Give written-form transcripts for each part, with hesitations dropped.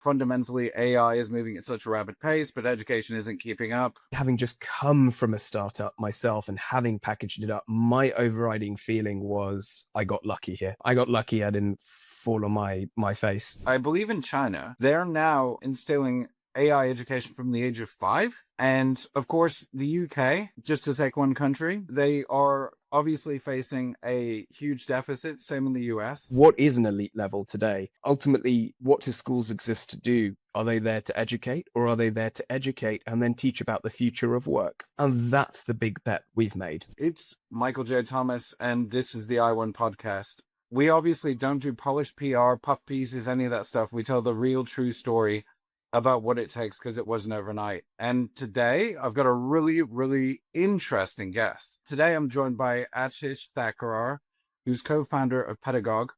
fundamentally AI is moving at such a rapid pace, but education isn't keeping up. Having just come from a startup myself and having packaged it up, my overriding feeling was I got lucky here. I got lucky I didn't fall on my face. I believe in China, they're now instilling AI education from the age of 5. And of course, the UK, just to take one country, they are obviously facing a huge deficit, same in the US. What is an elite level today? Ultimately, what do schools exist to do? Are they there to educate, or are they there to educate and then teach about the future of work? And that's the big bet we've made. It's Michael J. Thomas, and this is the iwon podcast. We obviously don't do polished PR, puff pieces, any of that stuff. We tell the real, true story about what it takes because it wasn't overnight. And today, I've got a really, really interesting guest. Today, I'm joined by Aatish Thakerar, who's co-founder of Pedagogue.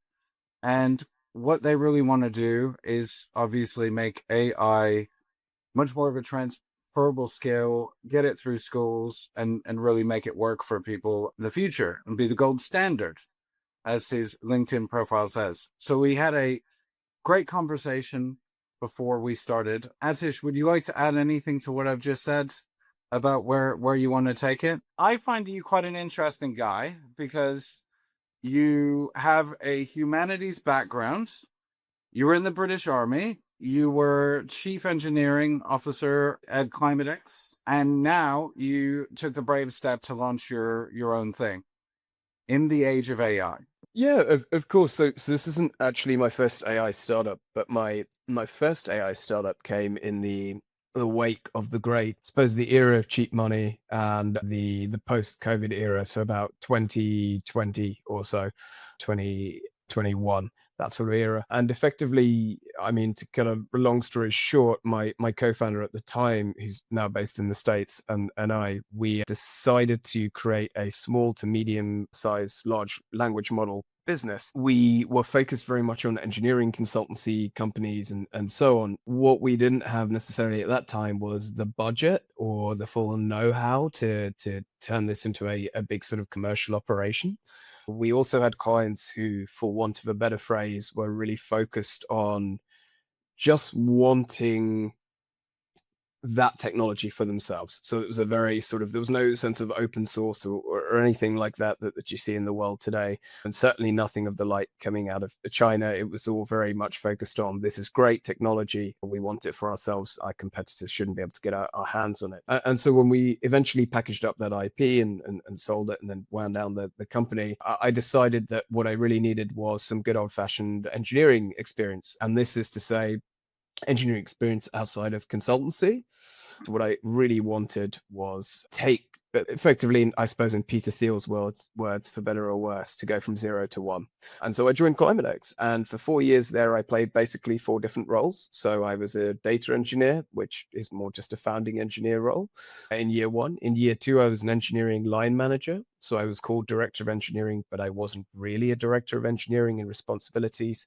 And what they really want to do is obviously make AI much more of a transferable skill, get it through schools, and really make it work for people in the future and be the gold standard, as his LinkedIn profile says. So we had a great conversation before we started. Aatish, would you like to add anything to what I've just said about where you want to take it? I find you quite an interesting guy because you have a humanities background. You were in the British Army. You were chief engineering officer at Climatex, and now you took the brave step to launch your own thing in the age of AI. Yeah, of course. So this isn't actually my first AI startup, but my first AI startup came in the wake of the great, I suppose, the era of cheap money and the post-COVID era. So about 2020 or so, 2021, that sort of era. And effectively, I mean, to kind of long story short, my co-founder at the time, who's now based in the States, and we decided to create a small to medium size large language model business. We were focused very much on engineering consultancy companies and so on. What we didn't have necessarily at that time was the budget or the full know-how to turn this into a big sort of commercial operation. We also had clients who, for want of a better phrase, were really focused on just wanting that technology for themselves. So it was a very sort of, there was no sense of open source or anything like that you see in the world today. And certainly nothing of the like coming out of China. It was all very much focused on, this is great technology. We want it for ourselves. Our competitors shouldn't be able to get our hands on it. And so when we eventually packaged up that IP and sold it and then wound down the company, I decided that what I really needed was some good old fashioned engineering experience. And this is to say, engineering experience outside of consultancy. So what I really wanted was take, effectively, I suppose in Peter Thiel's words, for better or worse, to go from 0 to 1. And so I joined Climatex, and for 4 years there, I played basically 4 different roles. So I was a data engineer, which is more just a founding engineer role in year 1. In year 2, I was an engineering line manager. So I was called director of engineering, but I wasn't really a director of engineering in responsibilities.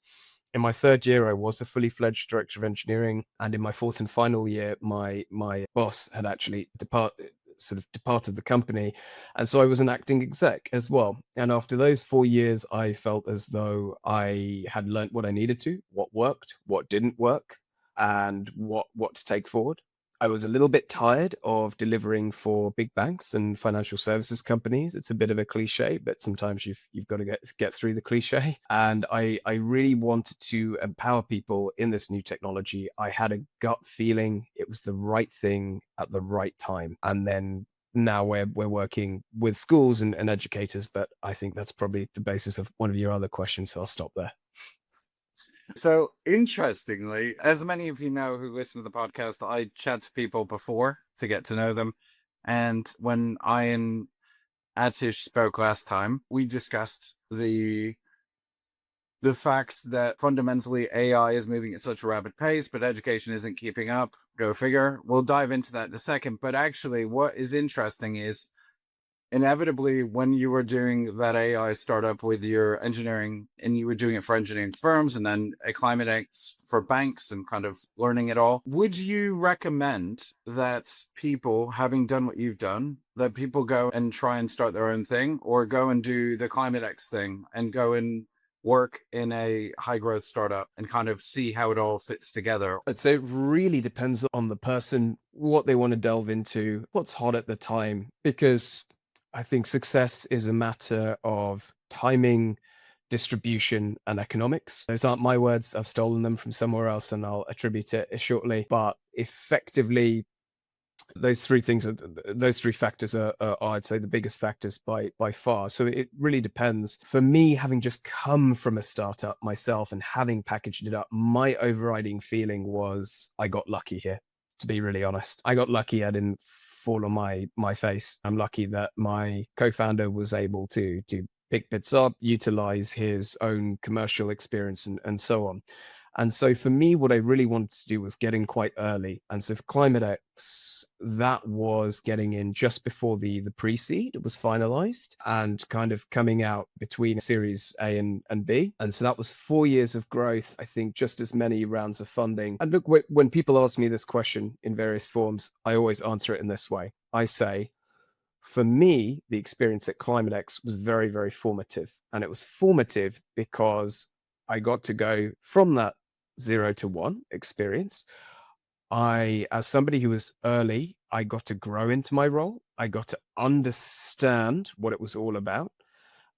In my 3rd year, I was a fully fledged director of engineering, and in my 4th and final year, my boss had actually departed the company, and so I was an acting exec as well. And after those 4 years, I felt as though I had learnt what I needed to, what worked, what didn't work, and what to take forward. I was a little bit tired of delivering for big banks and financial services companies. It's a bit of a cliche, but sometimes you've got to get through the cliche. And I really wanted to empower people in this new technology. I had a gut feeling it was the right thing at the right time. And then now we're working with schools and educators, but I think that's probably the basis of one of your other questions. So I'll stop there. So interestingly, as many of you know who listen to the podcast, I chat to people before to get to know them. And when I and Aatish spoke last time, we discussed the fact that fundamentally AI is moving at such a rapid pace, but education isn't keeping up. Go figure. We'll dive into that in a second. But actually, what is interesting is inevitably when you were doing that AI startup with your engineering, and you were doing it for engineering firms and then a Climatex for banks and kind of learning it all, would you recommend that people, having done what you've done, that people go and try and start their own thing, or go and do the Climatex thing and go and work in a high growth startup and kind of see how it all fits together? I'd say it really depends on the person, what they want to delve into, what's hot at the time, because I think success is a matter of timing, distribution, and economics. Those aren't my words. I've stolen them from somewhere else and I'll attribute it shortly. But effectively, those three things are those three factors are I'd say the biggest factors by far. So it really depends. For me, having just come from a startup myself and having packaged it up, my overriding feeling was I got lucky here, to be really honest. I got lucky. I didn't fall on my face. I'm lucky that my co-founder was able to pick bits up, utilize his own commercial experience and so on. And so for me, what I really wanted to do was get in quite early. And so for Climate X, that was getting in just before the pre-seed was finalized and kind of coming out between Series A and B. And so that was 4 years of growth, I think just as many rounds of funding. And look, when people ask me this question in various forms, I always answer it in this way. I say, for me, the experience at Climate X was very, very formative. And it was formative because I got to go from that 0 to 1 experience. As somebody who was early, I got to grow into my role. I got to understand what it was all about.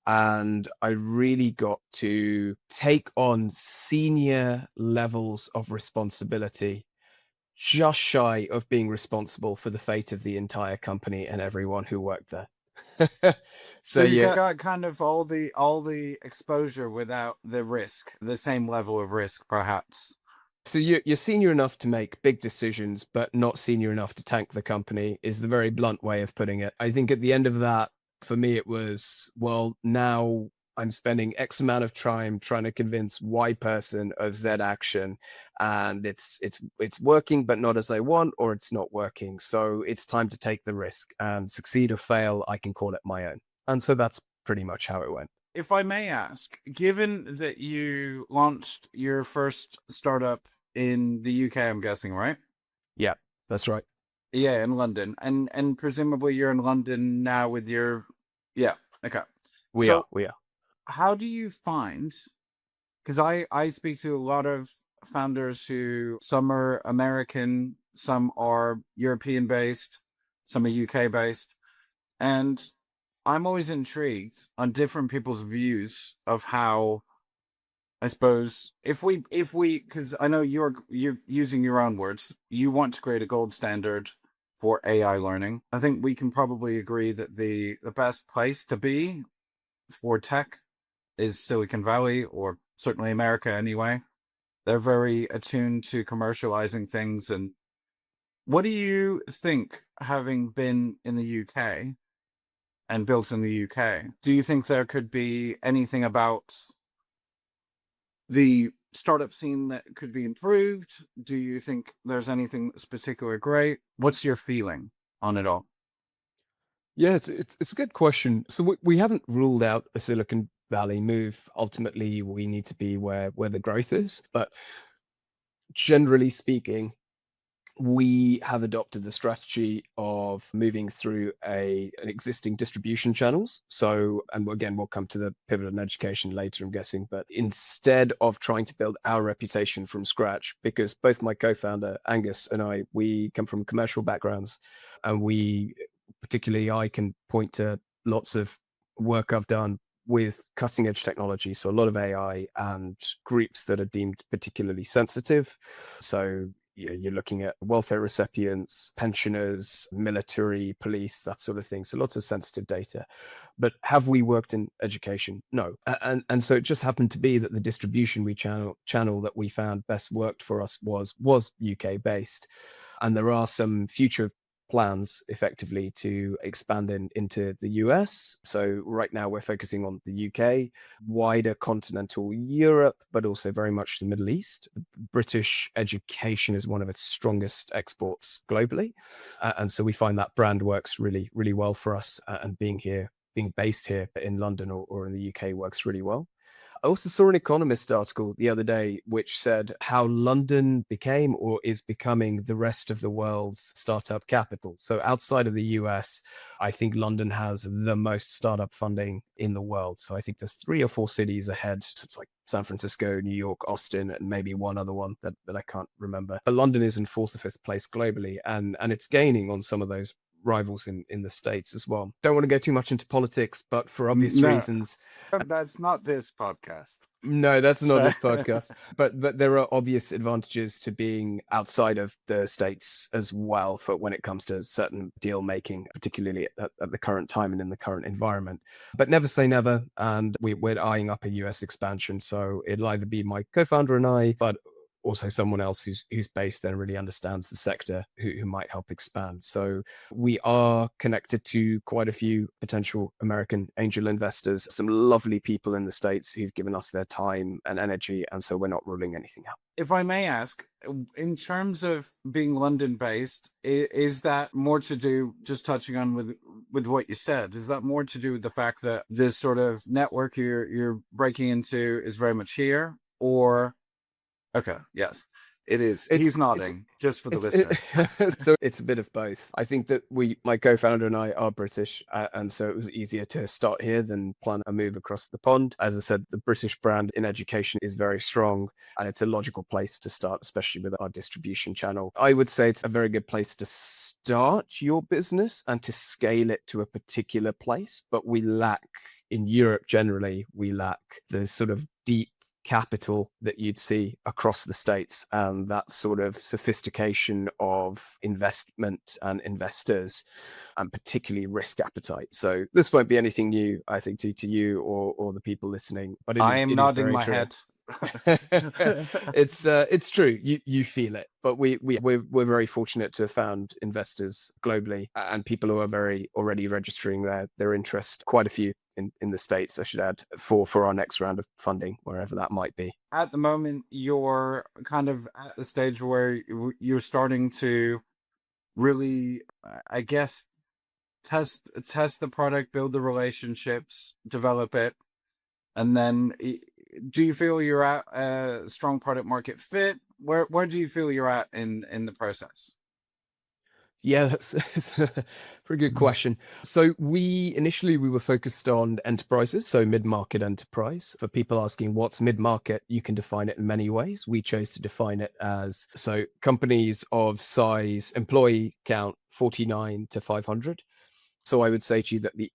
And I really got to take on senior levels of responsibility, just shy of being responsible for the fate of the entire company and everyone who worked there. So So you yeah, got kind of all the exposure without the risk, the same level of risk, perhaps. so you're senior enough to make big decisions, but not senior enough to tank the company is the very blunt way of putting it. I think at the end of that, for me, it was, well, now I'm spending X amount of time trying to convince Y person of Z action, and it's working, but not as I want, or it's not working. So it's time to take the risk and succeed or fail. I can call it my own. And so that's pretty much how it went. If I may ask, given that you launched your first startup in the UK, I'm guessing, right? Yeah, that's right. Yeah, in London. And presumably you're in London now with your yeah, okay. We are. So We are. how do you find, because I speak to a lot of founders who some are American, some are European based, some are UK based, and I'm always intrigued on different people's views of how, I suppose, if we because I know you're using your own words, you want to create a gold standard for AI learning. I think we can probably agree that the best place to be for tech is Silicon Valley, or certainly America anyway. They're very attuned to commercializing things. And what do you think, having been in the UK and built in the UK? Do you think there could be anything about the startup scene that could be improved? Do you think there's anything that's particularly great? What's your feeling on it all? Yeah, it's a good question. So we haven't ruled out a Silicon Valley move. Ultimately, we need to be where the growth is. But generally speaking, we have adopted the strategy of moving through an existing distribution channels. So, and again, we'll come to the pivot in education later, I'm guessing. But instead of trying to build our reputation from scratch, because both my co-founder Angus and I, we come from commercial backgrounds, and particularly I can point to lots of work I've done with cutting edge technology. So a lot of AI and groups that are deemed particularly sensitive. So you're looking at welfare recipients, pensioners, military, police, that sort of thing. So lots of sensitive data. But have we worked in education? No. And so it just happened to be that the distribution channel that we found best worked for us was UK based. And there are some future plans effectively to expand into the US. So right now we're focusing on the UK, wider continental Europe, but also very much the Middle East. British education is one of its strongest exports globally. And so we find that brand works really, really well for us. And being based here in London or in the UK works really well. I also saw an Economist article the other day which said how London became or is becoming the rest of the world's startup capital. So outside of the US, I think London has the most startup funding in the world. So I think there's 3 or 4 cities ahead. So it's like San Francisco, New York, Austin, and maybe one other one that I can't remember. But London is in fourth or fifth place globally, and it's gaining on some of those rivals in the States as well. Don't want to go too much into politics, but for obvious No, reasons, that's not this podcast. no, that's not this podcast. But there are obvious advantages to being outside of the States as well for when it comes to certain deal making, particularly at the current time and in the current environment. But never say never. And we're eyeing up a US expansion. So it'll either be my co-founder and I, but also someone else who's based there and really understands the sector who might help expand. So we are connected to quite a few potential American angel investors, some lovely people in the States who've given us their time and energy. And so we're not ruling anything out. If I may ask, in terms of being London based, is that more to do, just touching on with what you said, is that more to do with the fact that this sort of network you're breaking into is very much here? Or okay, yes, it is. It's He's it's nodding just for the listeners. so it's a bit of both. I think that my co-founder and I are British, and so it was easier to start here than plan a move across the pond. As I said, the British brand in education is very strong, and it's a logical place to start, especially with our distribution channel. I would say it's a very good place to start your business and to scale it to a particular place, but we lack in Europe generally, we lack the sort of deep capital that you'd see across the States and that sort of sophistication of investment and investors and particularly risk appetite. So this won't be anything new, I think, to you or the people listening, but I am it is nodding very my true. head. It's true. You feel it, but we're very fortunate to have found investors globally and people who are very already registering their interest. Quite a few in the States, I should add, for our next round of funding, wherever that might be. At the moment, you're kind of at the stage where you're starting to really, I guess, test the product, build the relationships, develop it, and then do you feel you're at a strong product market fit? Where do you feel you're at in the process? Yeah, that's a pretty good question. So we initially we were focused on enterprises, so mid-market enterprise. For people asking what's mid-market, you can define it in many ways. We chose to define it as so companies of size, employee count 49 to 500. So I would say to you that the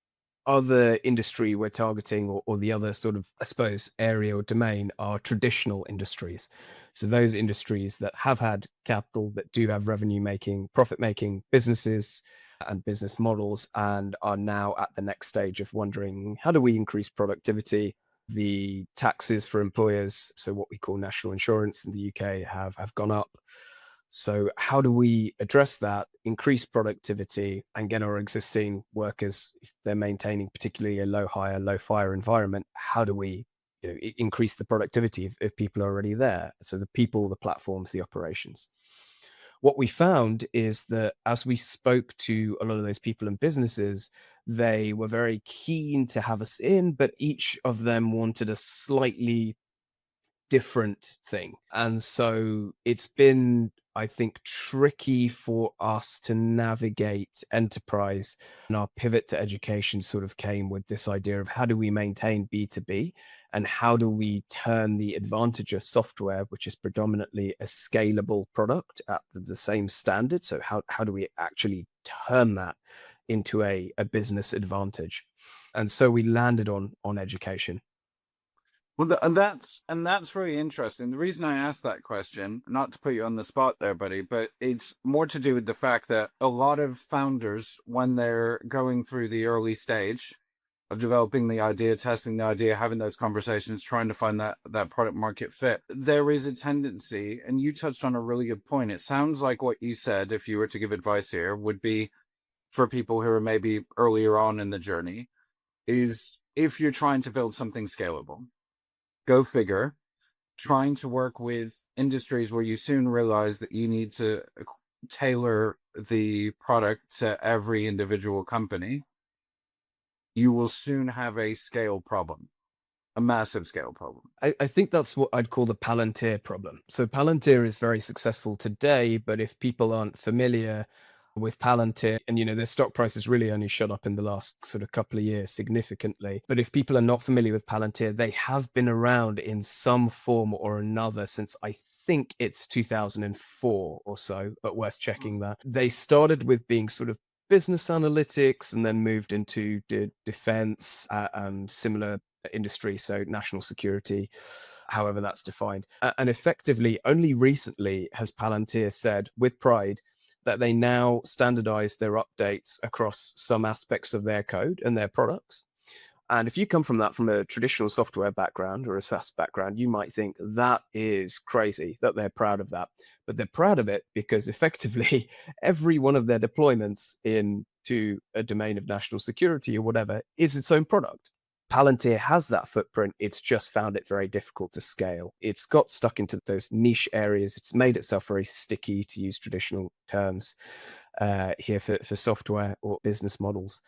other industry we're targeting or the other sort of, I suppose, area or domain are traditional industries. So those industries that have had capital, that do have revenue making, profit making businesses and business models, and are now at the next stage of wondering, how do we increase productivity? The taxes for employers, so what we call national insurance in the UK, have gone up. So how do we address that, increase productivity, and get our existing workers, if they're maintaining particularly a low hire, low fire environment, how do we increase the productivity if people are already there? So the people, the platforms, the operations. What we found is that as we spoke to a lot of those people and businesses, they were very keen to have us in, but each of them wanted a slightly different thing. And so it's been, I think, tricky for us to navigate enterprise. And our pivot to education sort of came with this idea of how do we maintain B2B and how do we turn the advantage of software, which is predominantly a scalable product at the same standard. So how do we actually turn that into a business advantage? And so we landed on education. Well, and that's really interesting. The reason I asked that question, not to put you on the spot there, buddy, but it's more to do with the fact that a lot of founders, when they're going through the early stage of developing the idea, testing the idea, having those conversations, trying to find that product market fit, there is a tendency, and you touched on a really good point. It sounds like what you said, if you were to give advice here, would be for people who are maybe earlier on in the journey, is if you're trying to build something scalable, go figure, trying to work with industries where you soon realize that you need to tailor the product to every individual company, you will soon have a scale problem. a massive scale problem. I think that's what I'd call the Palantir problem. So Palantir is very successful today, but if people aren't familiar with Palantir, and their stock price has really only shot up in the last sort of couple of years significantly. But if people are not familiar with Palantir, they have been around in some form or another since I think it's 2004 or so, but worth checking that. They started with being sort of business analytics and then moved into defense and similar industry, so national security, however that's defined. And effectively, only recently has Palantir said with pride that they now standardize their updates across some aspects of their code and their products. And if you come from a traditional software background or a SaaS background, you might think that is crazy that they're proud of that. But they're proud of it because effectively every one of their deployments into a domain of national security or whatever is its own product. Palantir has that footprint. It's just found it very difficult to scale. It's got stuck into those niche areas. It's made itself very sticky, to use traditional terms here for software or business models.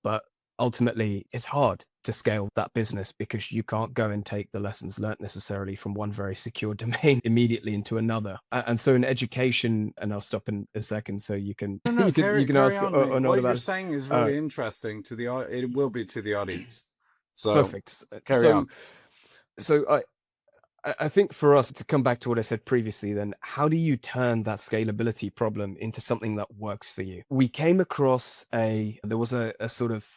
But ultimately, it's hard to scale that business because you can't go and take the lessons learned necessarily from one very secure domain immediately into another. And so in education, and I'll stop in a second so you can No, you can carry ask on, mate. or not What about you're it. saying is really interesting to the it will be to the audience. So Perfect. carry on. So I think for us to come back to what I said previously, then how do you turn that scalability problem into something that works for you? We came across there was a sort of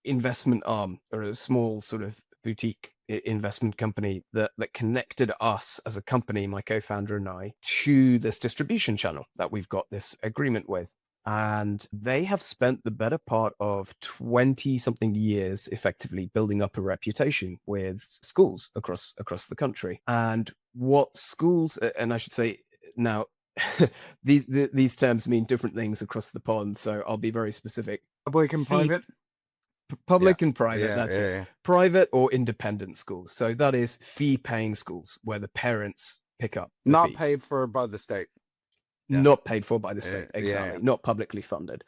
investment arm or a small sort of boutique investment company that connected us as a company, my co-founder and I, to this distribution channel that we've got this agreement with. And they have spent the better part of 20 something years effectively building up a reputation with schools across the country. And what schools, and I should say now, these terms mean different things across the pond, so I'll be very specific. Public and private? Public and private, Yeah, that's it. yeah. Private or independent schools. So that is fee-paying schools where the parents pick up the Not fees. paid for by the state. Yeah. Not paid for by the state, exactly. Yeah. Not publicly funded.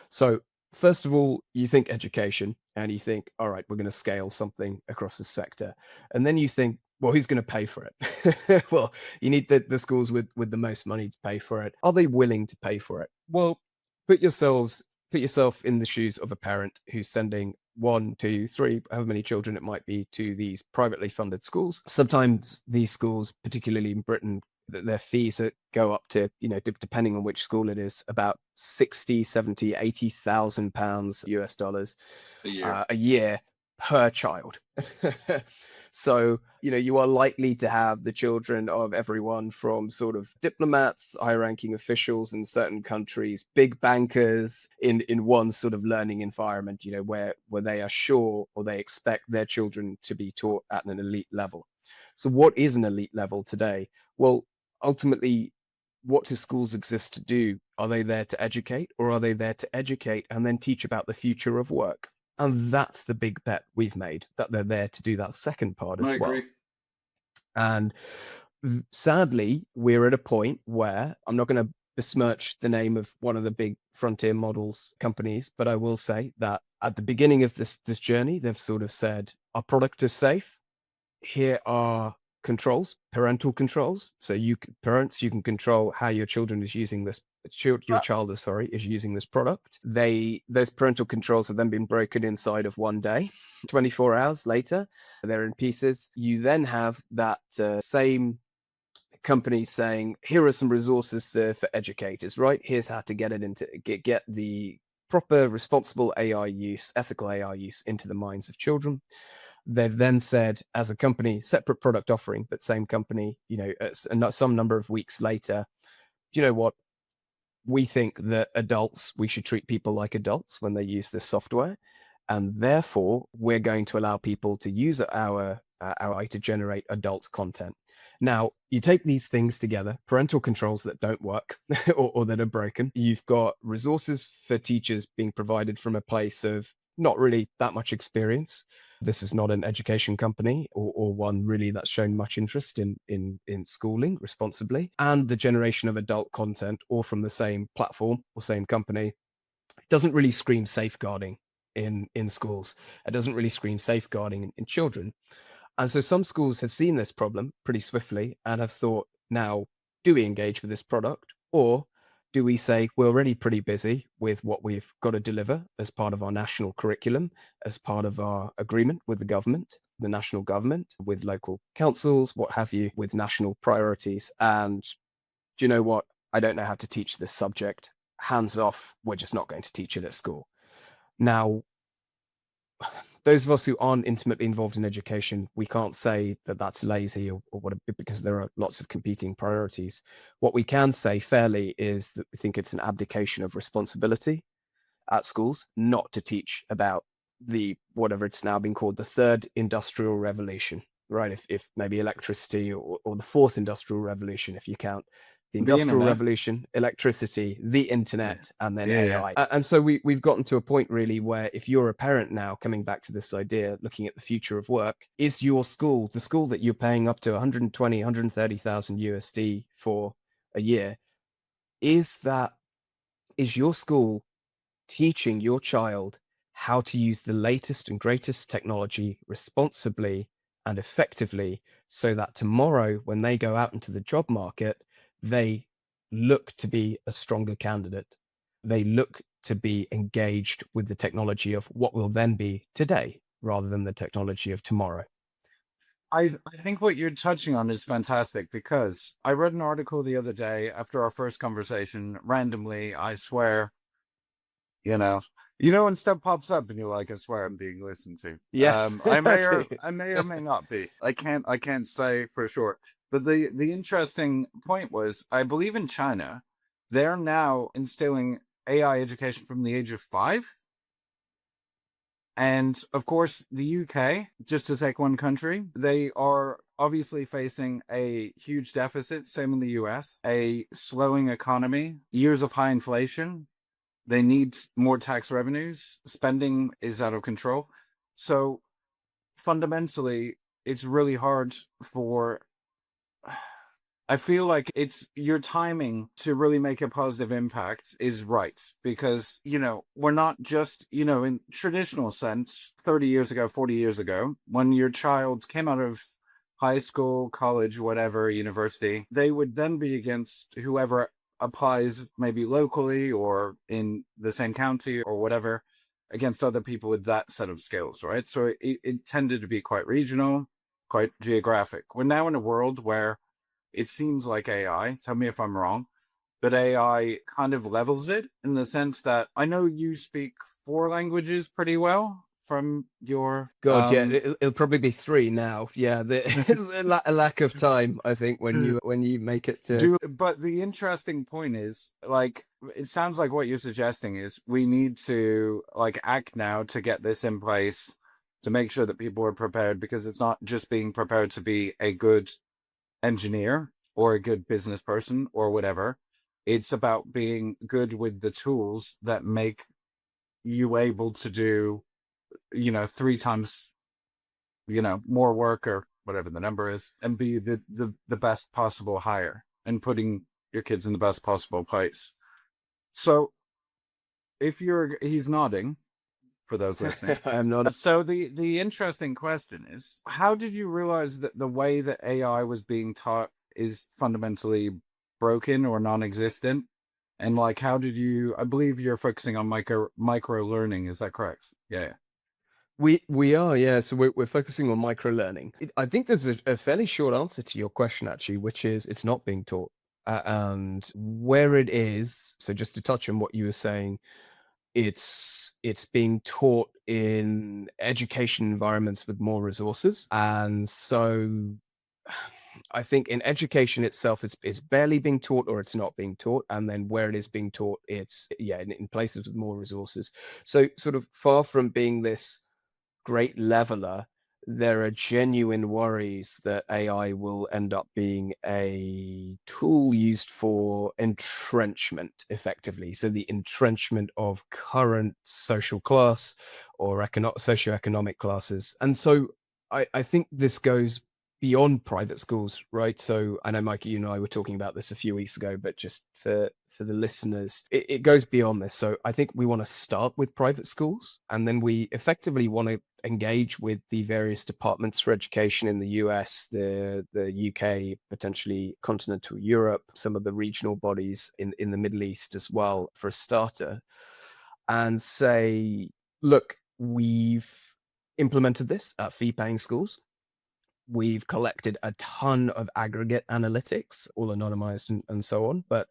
So first of all, you think education and you think, all right, we're going to scale something across the sector. And then you think, well, who's going to pay for it? Well, you need the schools with the most money to pay for it. Are they willing to pay for it? Well, put yourself in the shoes of a parent who's sending 1, 2, 3, however many children it might be to these privately funded schools. Sometimes these schools, particularly in Britain, their fees go up to, depending on which school it is, about 60, 70, 80,000 pounds US dollars a year per child. So, you are likely to have the children of everyone from sort of diplomats, high-ranking officials in certain countries, big bankers in one sort of learning environment, where they are sure or they expect their children to be taught at an elite level. So what is an elite level today? Well, ultimately, what do schools exist to do? Are they there to educate, or are they there to educate and then teach about the future of work? And that's the big bet we've made, that they're there to do that second part as well. Agree. And sadly, we're at a point where I'm not going to besmirch the name of one of the big frontier models companies, but I will say that at the beginning of this journey, they've sort of said, our product is safe. Here are controls, parental controls. So parents, you can control how your children is using this. Your child is using this product. Those parental controls have then been broken inside of one day. 24 hours later, they're in pieces. You then have that same company saying, here are some resources for educators, right? Here's how to get it get the proper, responsible AI use, ethical AI use into the minds of children. They've then said, as a company, separate product offering, but same company, some number of weeks later, do you know what? We think that we should treat people like adults when they use this software. And therefore, we're going to allow people to use our AI to generate adult content. Now, you take these things together, parental controls that don't work or that are broken. You've got resources for teachers being provided from a place of not really that much experience. This is not an education company or one really that's shown much interest in schooling responsibly. And the generation of adult content, all from the same platform or same company, doesn't really scream safeguarding in schools. It doesn't really scream safeguarding in children. And so some schools have seen this problem pretty swiftly and have thought, now, do we engage with this product? Or do we say we're already pretty busy with what we've got to deliver as part of our national curriculum, as part of our agreement with the government, the national government, with local councils, what have you, with national priorities? And do you know what? I don't know how to teach this subject. Hands off. We're just not going to teach it at school. Now, those of us who aren't intimately involved in education, we can't say that that's lazy or what, because there are lots of competing priorities. What we can say fairly is that we think it's an abdication of responsibility at schools not to teach about the whatever it's now been called, the third industrial revolution, right? If maybe electricity, or the fourth industrial revolution, if you count the The industrial internet. revolution, electricity, the Yeah. internet, and then Yeah. Yeah. AI. And so we've gotten to a point really where, if you're a parent now, coming back to this idea, looking at the future of work, is your school, the school that you're paying up to 120, 130,000 USD for a year, is your school teaching your child how to use the latest and greatest technology responsibly and effectively, so that tomorrow, when they go out into the job market, they look to be a stronger candidate. They look to be engaged with the technology of what will then be today rather than the technology of tomorrow. I think what you're touching on is fantastic, because I read an article the other day after our first conversation, randomly, I swear, you know, when stuff pops up and you're like, I swear I'm being listened to. Yes. I may or may not be. I can't say for sure. But the interesting point was, I believe in China, they're now instilling AI education from the age of 5. And of course, the UK, just to take one country, they are obviously facing a huge deficit. Same in the US, a slowing economy, years of high inflation. They need more tax revenues. Spending is out of control. So fundamentally, it's really hard for, I feel like it's your timing to really make a positive impact is right, because, we're not just, in traditional sense, 30 years ago, 40 years ago, when your child came out of high school, college, whatever, university, they would then be against whoever applies maybe locally or in the same county or whatever, against other people with that set of skills, right? So it tended to be quite regional, quite geographic. We're now in a world where it seems like AI, tell me if I'm wrong, but AI kind of levels it, in the sense that I know you speak 4 languages pretty well from your God, yeah, it'll probably be 3 now. Yeah, there's a lack of time, I think, when you make it to. But the interesting point is, like, it sounds like what you're suggesting is we need to, like, act now to get this in place, to make sure that people are prepared, because it's not just being prepared to be a good engineer or a good business person or whatever. It's about being good with the tools that make you able to do, 3 times, more work, or whatever the number is, and be the best possible hire, and putting your kids in the best possible place. So he's nodding, for those listening. I'm not. So the interesting question is, how did you realize that the way that AI was being taught is fundamentally broken or non-existent? And, like, how did you? I believe you're focusing on micro learning. Is that correct? Yeah. We are, yeah. So we're focusing on micro learning. I think there's a fairly short answer to your question, actually, which is it's not being taught. And where it is, so just to touch on what you were saying, it's being taught in education environments with more resources. And so I think in education itself, it's barely being taught, or it's not being taught. And then where it is being taught, it's, yeah, in places with more resources. So sort of far from being this great leveler, there are genuine worries that AI will end up being a tool used for entrenchment, effectively. So the entrenchment of current social class or socioeconomic classes. And so I think this goes beyond private schools, right? So I know, Mike, you and I were talking about this a few weeks ago, but just for for the listeners, it goes beyond this. So I think we want to start with private schools, and then we effectively want to engage with the various departments for education in the US, the UK, potentially continental Europe, some of the regional bodies in the Middle East as well, for a starter, and say, look, we've implemented this at fee-paying schools. We've collected a ton of aggregate analytics, all anonymized and so on, but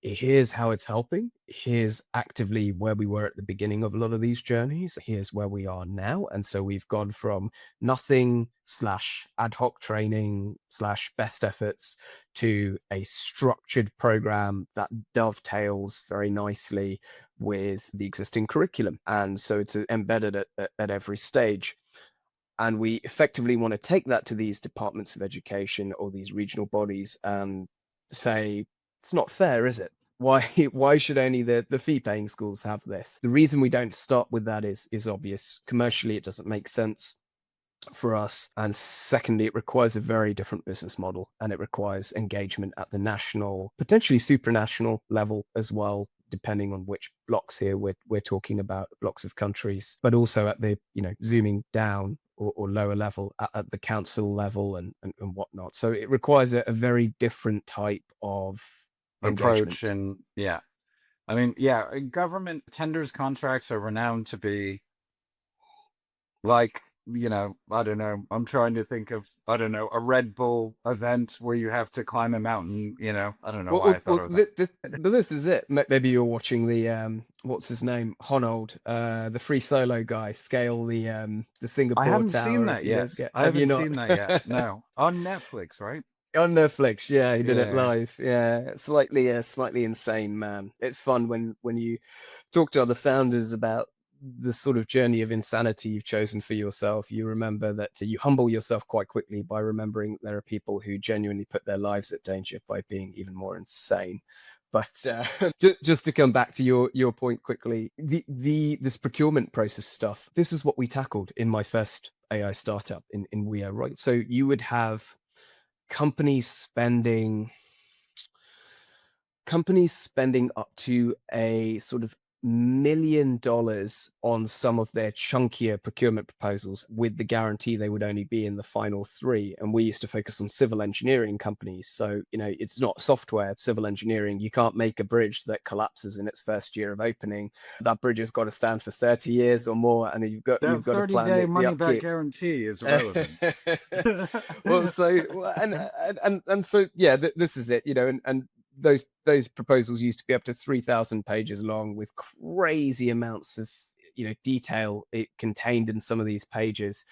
here's how it's helping. Here's actively where we were at the beginning of a lot of these journeys. Here's where we are now. And so we've gone from nothing / ad hoc training / best efforts to a structured program that dovetails very nicely with the existing curriculum. And so it's embedded at every stage. And we effectively want to take that to these departments of education or these regional bodies and say, it's not fair, is it? Why should only the fee-paying schools have this? The reason we don't start with that is obvious. Commercially, it doesn't make sense for us. And secondly, it requires a very different business model, and it requires engagement at the national, potentially supranational level as well, depending on which blocks here we're talking about, blocks of countries, but also at the, zooming down or lower level at the council level and whatnot. So it requires a very different type of approach. engagement. And government tenders contracts are renowned to be like, I don't know, I'm trying to think of, I don't know, a Red Bull event where you have to climb a mountain, I don't know why I thought of that. This is it. Maybe you're watching the what's his name, Honold, the free solo guy, scale the Singapore I haven't Tower seen a that few yet. years ago. I Have you haven't not? seen that yet. No, on Netflix, right? On Netflix, yeah, he did it Yeah. live. Yeah, slightly insane, man. It's fun when you talk to other founders about the sort of journey of insanity you've chosen for yourself. You remember that you humble yourself quite quickly by remembering there are people who genuinely put their lives at danger by being even more insane. But just to come back to your point quickly, this procurement process stuff, this is what we tackled in my first AI startup in WeAre, right? So you would have companies spending up to a sort of $1 million on some of their chunkier procurement proposals, with the guarantee they would only be in the final 3. And we used to focus on civil engineering companies. So, it's not software, civil engineering. You can't make a bridge that collapses in its first year of opening. That bridge has got to stand for 30 years or more. And you've got That to 30-day plan the money back upkeep. guarantee is relevant. Well, so yeah, this is it, and those proposals used to be up to 3,000 pages long, with crazy amounts of detail it contained in some of these pages.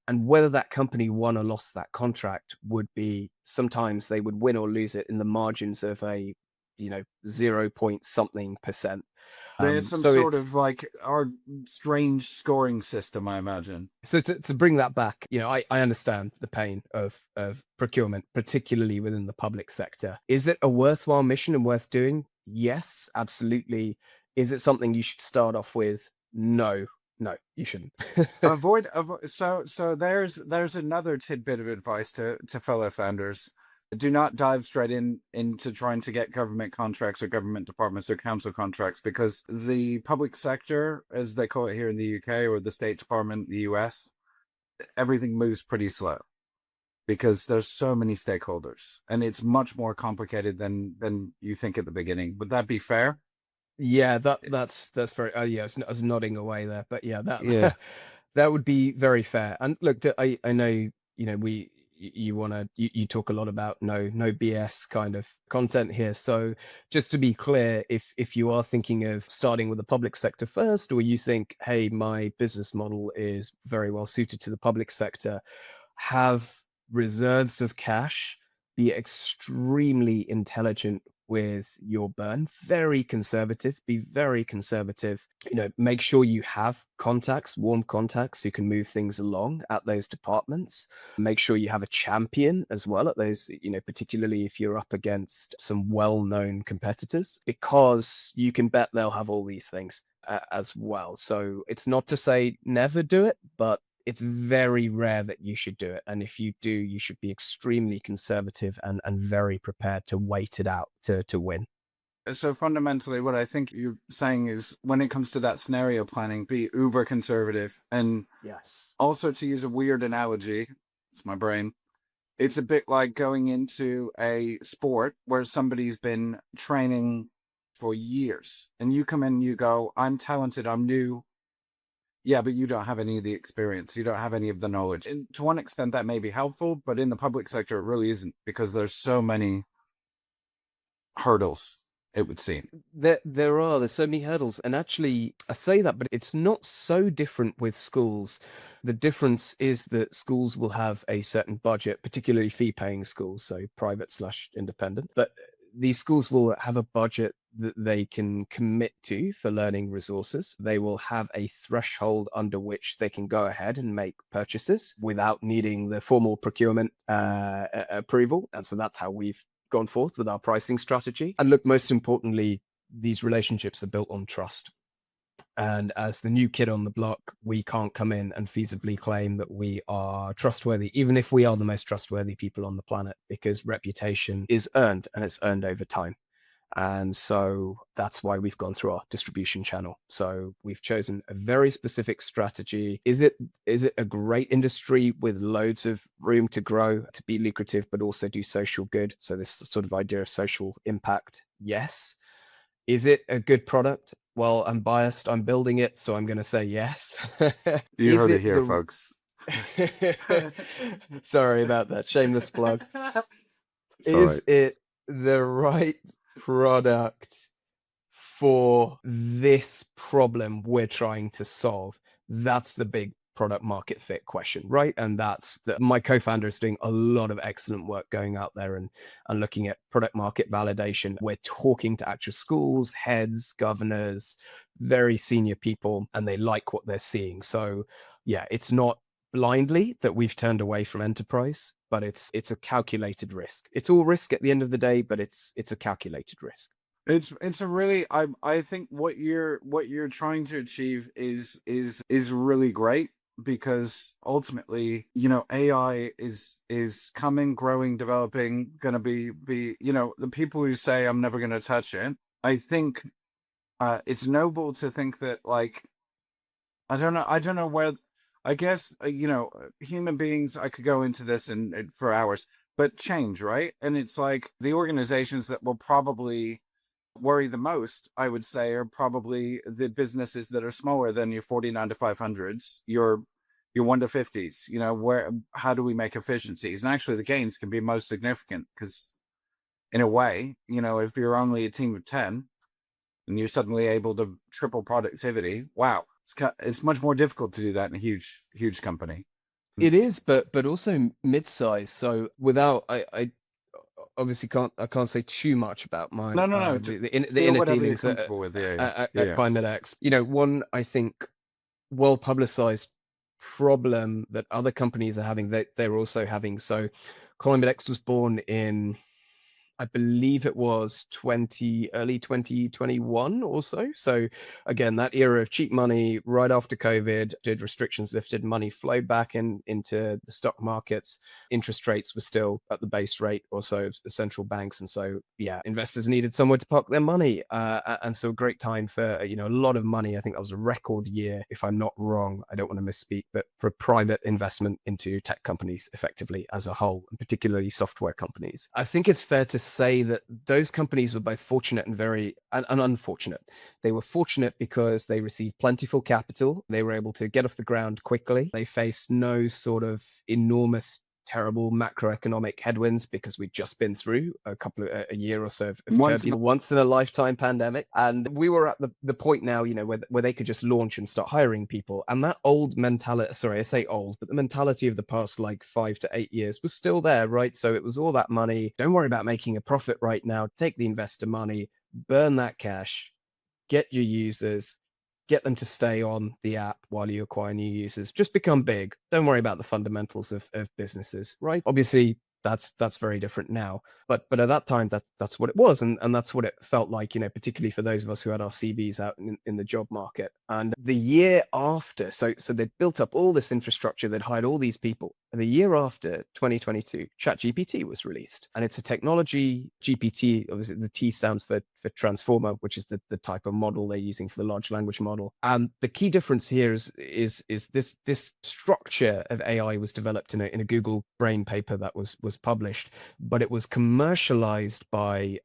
And whether that company won or lost that contract would be, sometimes they would win or lose it in the margins of a 0 point something percent. They had some So sort it's of like our strange scoring system, I imagine. So to bring that back, I understand the pain of procurement, particularly within the public sector. Is it a worthwhile mission and worth doing? Yes, absolutely. Is it something you should start off with? No, you shouldn't. So there's another tidbit of advice to fellow founders. Do not dive straight into trying to get government contracts or government departments or council contracts, because the public sector, as they call it here in the UK, or the State Department in the US, everything moves pretty slow because there's so many stakeholders, and it's much more complicated than you think at the beginning. Would that be fair? Yeah, that's very. Yeah, I was nodding away there, but yeah, Yeah. that would be very fair. And look, I know you talk a lot about no BS kind of content here. So just to be clear, if you are thinking of starting with the public sector first, or you think, hey, my business model is very well suited to the public sector, have reserves of cash, be extremely intelligent with your burn, be very conservative, make sure you have warm contacts who can move things along at those departments. Make sure you have a champion as well at those, particularly if you're up against some well-known competitors, because you can bet they'll have all these things as well. So it's not to say never do it, but it's very rare that you should do it. And if you do, you should be extremely conservative and very prepared to wait it out to win. So fundamentally, what I think you're saying is when it comes to that scenario planning, be uber conservative. And Yes. also, to use a weird analogy, it's my brain, it's a bit like going into a sport where somebody's been training for years and you come in and you go, I'm talented, I'm new. Yeah, but you don't have any of the experience. You don't have any of the knowledge. And to one extent, that may be helpful, but in the public sector, it really isn't because there's so many hurdles, it would seem. There's so many hurdles. And actually, I say that, but it's not so different with schools. The difference is that schools will have a certain budget, particularly fee-paying schools, so private slash independent. But these schools will have a budget that they can commit to for learning resources. They will have a threshold under which they can go ahead and make purchases without needing the formal procurement approval. And so that's how we've gone forth with our pricing strategy. And look, most importantly, these relationships are built on trust. And as the new kid on the block, we can't come in and feasibly claim that we are trustworthy, even if we are the most trustworthy people on the planet, because reputation is earned and it's earned over time. And so that's why we've gone through our distribution channel. So we've chosen a very specific strategy. Is it a great industry with loads of room to grow, to be lucrative, but also do social good? So this sort of idea of social impact, yes. Is it a good product? Well, I'm biased. I'm building it, so I'm going to say yes. You Is heard it it here, the folks. Sorry about that. Shameless plug. It's all Is right. it the right product for this problem we're trying to solve? That's the big product market fit question, right? And that's that my co-founder is doing a lot of excellent work going out there and looking at product market validation. We're talking to actual schools, heads, governors, very senior people, and they like what they're seeing. So yeah, it's not blindly that we've turned away from enterprise, but it's a calculated risk. It's all risk at the end of the day, but it's a calculated risk. It's a really I think what you're trying to achieve is really great because ultimately, AI is coming, growing, developing, gonna be the people who say I'm never gonna touch it. I think it's noble to think that like I don't know where I guess human beings I could go into this and for hours, but change, right? And it's like the organizations that will probably worry the most, I would say, are probably the businesses that are smaller than your 49 to 500s, your 1 to 50s. Where how do we make efficiencies? And actually, the gains can be most significant because, in a way, if you're only a team of 10 and you're suddenly able to triple productivity, wow, it's much more difficult to do that in a huge company. It is, but also mid-size. So without I obviously can't say too much about my No, no, no. the Feel inner whatever you're dealings comfortable with. Yeah, at yeah, Climate X. One I think well publicized problem that other companies are having that they're also having. So Climate X was born in I believe it was early 2021 or so. So again, that era of cheap money right after COVID, did restrictions lifted, money flowed back into the stock markets. Interest rates were still at the base rate or so of the central banks. And so, yeah, investors needed somewhere to park their money. And so a great time for, a lot of money. I think that was a record year, if I'm not wrong. I don't want to misspeak, but for private investment into tech companies effectively as a whole, and particularly software companies. I think it's fair to say that those companies were both fortunate and very and unfortunate. They were fortunate because they received plentiful capital. They were able to get off the ground quickly. They faced no sort of enormous terrible macroeconomic headwinds because we'd just been through a year or so of once in a lifetime pandemic, and we were at the point now where they could just launch and start hiring people. And that old mentality, sorry, I say old, but the mentality of the past like 5 to 8 years was still there, right? So it was all that money, don't worry about making a profit right now, take the investor money, burn that cash, get your users, get them to stay on the app while you acquire new users. Just become big. Don't worry about the fundamentals of businesses, right? Obviously, that's very different now. But at that time, that's what it was, and that's what it felt like, particularly for those of us who had our CVs out in the job market. And the year after, so they'd built up all this infrastructure, they'd hired all these people. And the year after, 2022, ChatGPT was released, and it's a technology GPT. Obviously, the T stands for transformer, which is the type of model they're using for the large language model. And the key difference here is this structure of AI was developed in a Google Brain paper that was published, but it was commercialized by,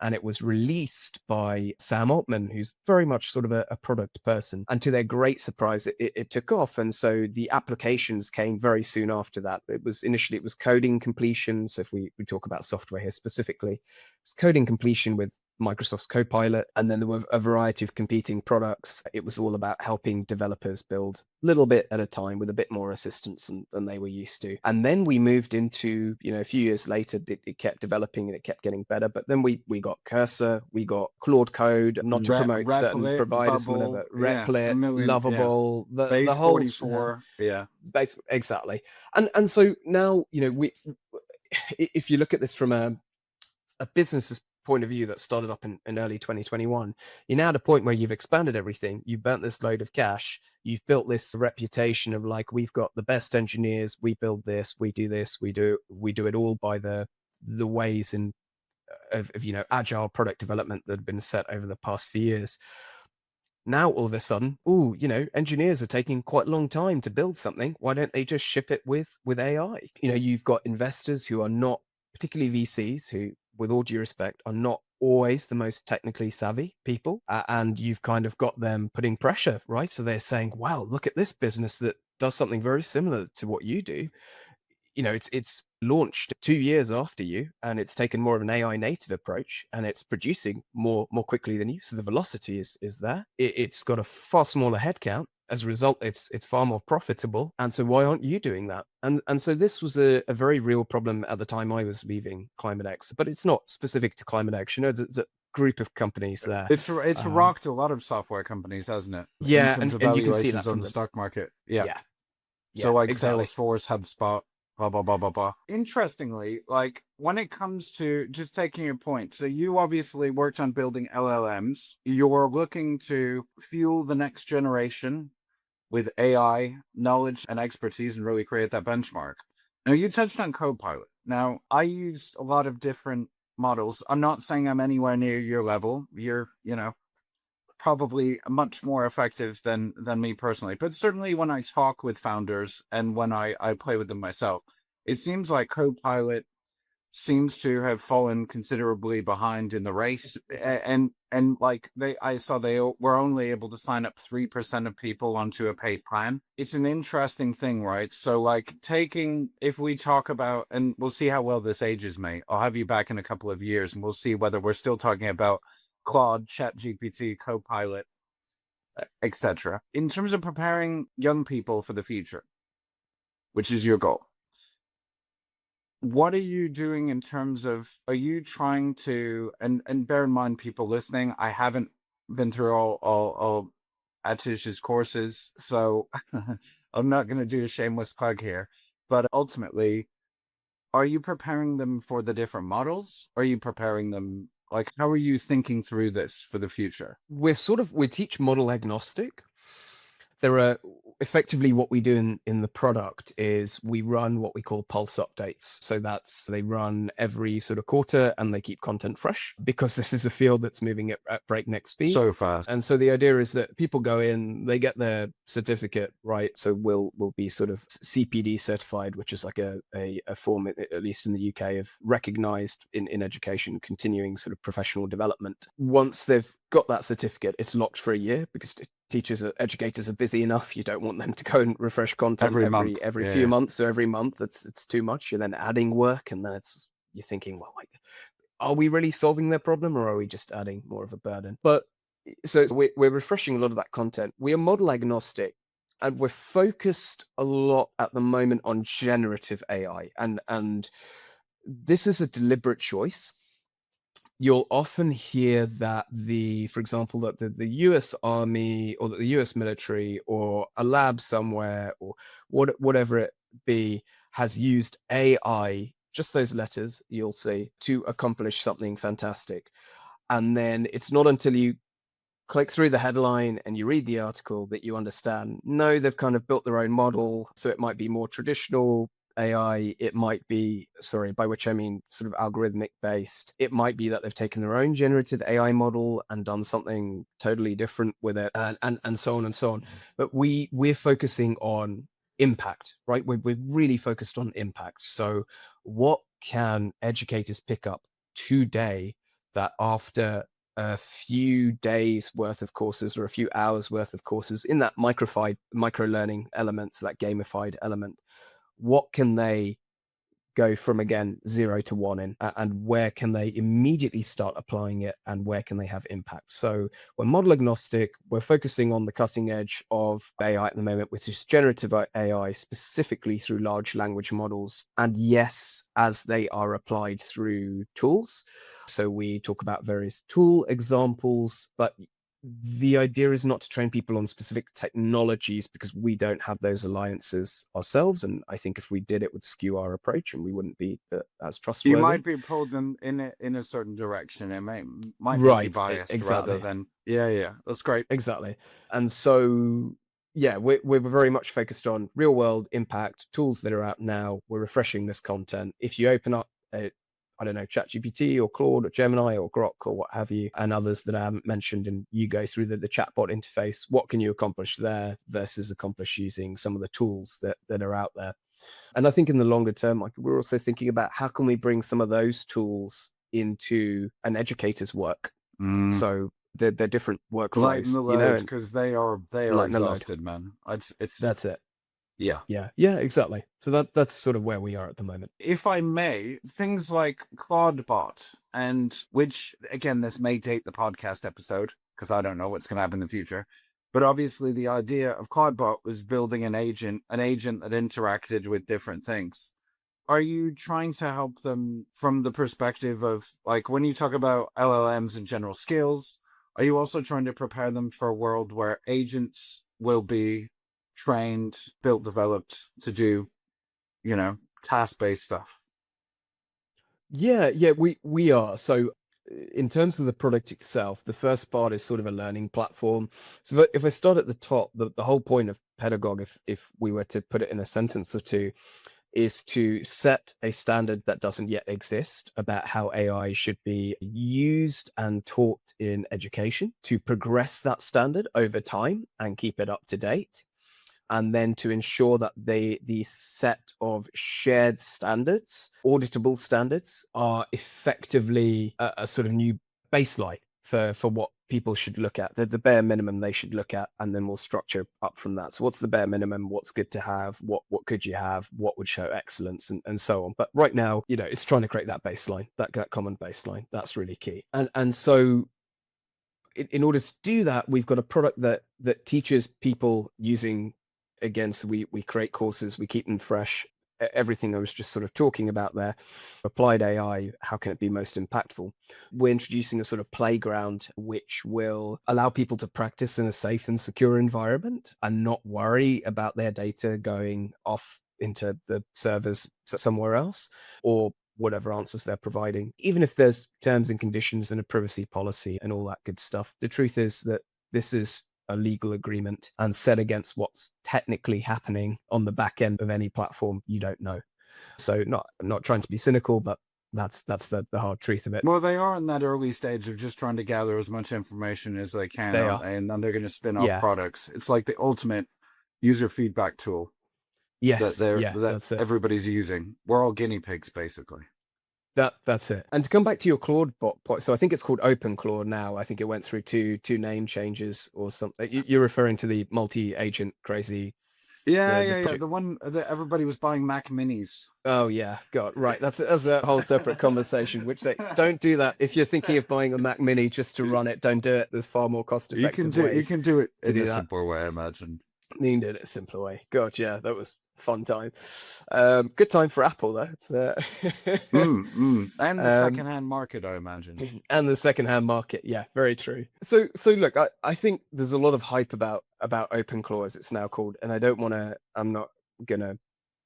and it was released by Sam Altman, who's very much sort of a product person. And to their great surprise, it took off. And so the applications came very soon after that. Initially it was coding completion. So if we talk about software here specifically, it was coding completion with Microsoft's Copilot, and then there were a variety of competing products. It was all about helping developers build a little bit at a time with a bit more assistance than they were used to. And then we moved into, a few years later, it kept developing and it kept getting better. But then we got Cursor, we got Claude Code, not to promote certain Replit, providers, Bubble, whatever, yeah, Replit, a million, yeah. Lovable, the Base whole 44, yeah. base, exactly. And so now, if you look at this from a business's point of view that started up in early 2021, you're now at a point where you've expanded everything, you've burnt this load of cash, you've built this reputation of like, we've got the best engineers, we build this, we do it all by the ways of agile product development that have been set over the past few years. Now all of a sudden, engineers are taking quite a long time to build something. Why don't they just ship it with AI? You've got investors who are not, particularly VCs, who, with all due respect, are not always the most technically savvy people. And you've kind of got them putting pressure, right? So they're saying, wow, look at this business that does something very similar to what you do. It's launched 2 years after you, and it's taken more of an AI native approach, and it's producing more quickly than you. So the velocity is there. It's got a far smaller headcount. As a result, it's far more profitable. And so why aren't you doing that? And so this was a very real problem at the time I was leaving Climate X, but it's not specific to Climate X. It's a group of companies there. It's rocked a lot of software companies, hasn't it? Yeah, in terms of and you can see that valuations on from the stock market. Yeah. yeah, So like exactly. Salesforce, HubSpot, blah, blah, blah, blah, blah. Interestingly, like when it comes to just taking your point, so you obviously worked on building LLMs. You're looking to fuel the next generation with AI knowledge and expertise and really create that benchmark. Now, you touched on Copilot. Now, I used a lot of different models. I'm not saying I'm anywhere near your level. You're, probably much more effective than me personally. But certainly when I talk with founders and when I play with them myself, it seems like Copilot seems to have fallen considerably behind in the race. And like I saw they were only able to sign up 3% of people onto a paid plan. It's an interesting thing, right? So like if we talk about, and we'll see how well this ages, mate. I'll have you back in a couple of years and we'll see whether we're still talking about Claude, ChatGPT, Copilot, etc. In terms of preparing young people for the future, which is your goal, what are you doing in terms of, are you trying to, and bear in mind, people listening, I haven't been through all Aatish's courses, so I'm not going to do a shameless plug here, but ultimately, are you preparing them for the different models? Are you preparing them, like, how are you thinking through this for the future? We teach model agnostic. There are effectively what we do in the product is we run what we call pulse updates. So they run every sort of quarter and they keep content fresh because this is a field that's moving at breakneck speed. So fast. And so the idea is that people go in, they get their certificate, right? So we'll be sort of CPD certified, which is like a form, at least in the UK, of recognized in education, continuing sort of professional development. Once they've got that certificate, it's locked for a year because educators are busy enough. You don't want them to go and refresh content every few months or every month. It's too much. You're then adding work, and then you're thinking, well, like, are we really solving their problem, or are we just adding more of a burden? But so we're refreshing a lot of that content. We are model agnostic, and we're focused a lot at the moment on generative AI, and this is a deliberate choice. You'll often hear that for example, that the US Army or the US military or a lab somewhere or whatever it be has used AI just those letters, you'll see, to accomplish something fantastic. And then it's not until you click through the headline and you read the article that you understand, no, they've kind of built their own model. So it might be more traditional AI. It might be, sorry, by which I mean sort of algorithmic based. It might be that they've taken their own generative AI model and done something totally different with it, and so on and so on. But we're focusing on impact, right? We're really focused on impact. So what can educators pick up today that after a few days worth of courses or a few hours worth of courses in that micro learning element, so that gamified element, what can they go from, again, 0 to 1 in, and where can they immediately start applying it, and where can they have impact? So we're model agnostic. We're focusing on the cutting edge of AI at the moment, which is generative AI, specifically through large language models. And yes, as they are applied through tools. So we talk about various tool examples, but the idea is not to train people on specific technologies, because we don't have those alliances ourselves. And I think if we did, it would skew our approach and we wouldn't be as trustworthy. You might be pulled in a certain direction. It might make you Right, biased exactly. rather than, yeah, that's great. Exactly. And so, yeah, we're very much focused on real world impact, tools that are out now. We're refreshing this content. If you open up I don't know, ChatGPT or Claude or Gemini or Grok or what have you, and others that I haven't mentioned, and you go through the chatbot interface, what can you accomplish there versus accomplish using some of the tools that are out there? And I think in the longer term, like, we're also thinking about how can we bring some of those tools into an educator's work. So they're different workflows, Lighten the you know, load, and because they are lighten the load. exhausted, man. It's That's it. yeah. Yeah, exactly. So that's sort of where we are at the moment. If I may, things like Claudebot, and which, again, this may date the podcast episode, because I don't know what's going to happen in the future. But obviously the idea of Claudebot was building an agent that interacted with different things. Are you trying to help them from the perspective of, like, when you talk about LLMs and general skills, are you also trying to prepare them for a world where agents will be trained, built, developed to do, task-based stuff? Yeah, we are. So in terms of the product itself, the first part is sort of a learning platform. So if I start at the top, the whole point of Pedagogue, if we were to put it in a sentence or two, is to set a standard that doesn't yet exist about how AI should be used and taught in education, to progress that standard over time and keep it up to date, and then to ensure that the set of shared standards, auditable standards, are effectively a sort of new baseline for what people should look at, the bare minimum they should look at, and then we'll structure up from that. So what's the bare minimum? What's good to have? What could you have? What would show excellence, and so on. But right now, it's trying to create that baseline, that common baseline. That's really key. And so in order to do that, we've got a product that teaches people using, again, so we create courses, we keep them fresh. Everything I was just sort of talking about there, applied AI, how can it be most impactful? We're introducing a sort of playground which will allow people to practice in a safe and secure environment and not worry about their data going off into the servers somewhere else, or whatever answers they're providing. Even if there's terms and conditions and a privacy policy and all that good stuff, the truth is that this is a legal agreement, and set against what's technically happening on the back end of any platform, you don't know. So not trying to be cynical, but that's the hard truth of it. Well, they are in that early stage of just trying to gather as much information as they can, They aren't are. they? And then they're going to spin off products. It's like the ultimate user feedback tool. Yes, that that's it. Everybody's using. We're all guinea pigs, basically. That's it. And to come back to your Claude bot point, so I think it's called Open Claude now. I think it went through two name changes or something. You're referring to the multi-agent crazy. Yeah. The one that everybody was buying Mac Minis. Oh yeah, God, right. That's a whole separate conversation. Which they don't do that. If you're thinking of buying a Mac Mini just to run it, don't do it. There's far more cost-effective ways. You can do it in a simpler way, I imagine. You can do it in a simpler way. God, yeah, that was fun time. Good time for Apple, though. It's, And the secondhand market, I imagine. And the secondhand market, yeah, very true. So look, I think there's a lot of hype about OpenClaw, as it's now called, and I'm not gonna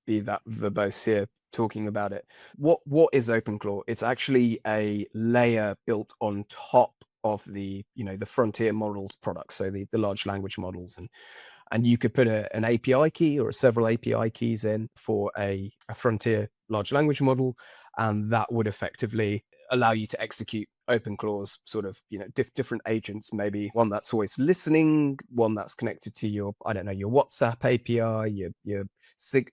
be that verbose here, talking about it. What is OpenClaw? It's actually a layer built on top of the, the frontier models products, so the large language models, and you could put an API key or several API keys in for a frontier large language model, and that would effectively allow you to execute OpenClaw's sort of, different agents, maybe one that's always listening, one that's connected to your, I don't know, your WhatsApp API,